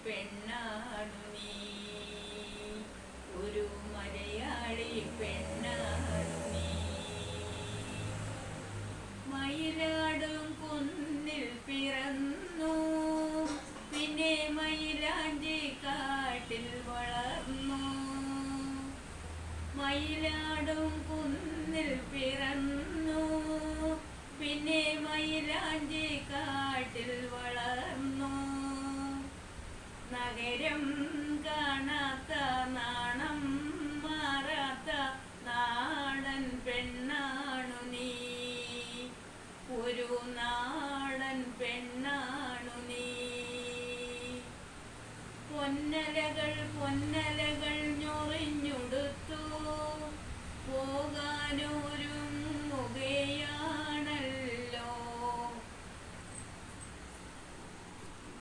പെണ്ണാണു നീ, ഒരു മലയാളി പെണ്ണാണു നീ. മയിലാടും കുന്നിൽ പിറന്നു, പിന്നെ മയിലാഞ്ചി കാട്ടിൽ വളർന്നു. മയിലാടും കുന്നിൽ പിറന്നു, പിന്നെ മയിലാഞ്ചി കാട്ടിൽ വളർന്നു. നഗരം കാണാത്ത നാണം മാറാത്ത നാടൻ പെണ്ണാണു നീ, ഒരു നാടൻ പെണ്ണാണു നീ. പൊന്നലകൾ പൊന്നലകൾ ഞൊറിഞ്ഞുടുത്തു പോകാനോ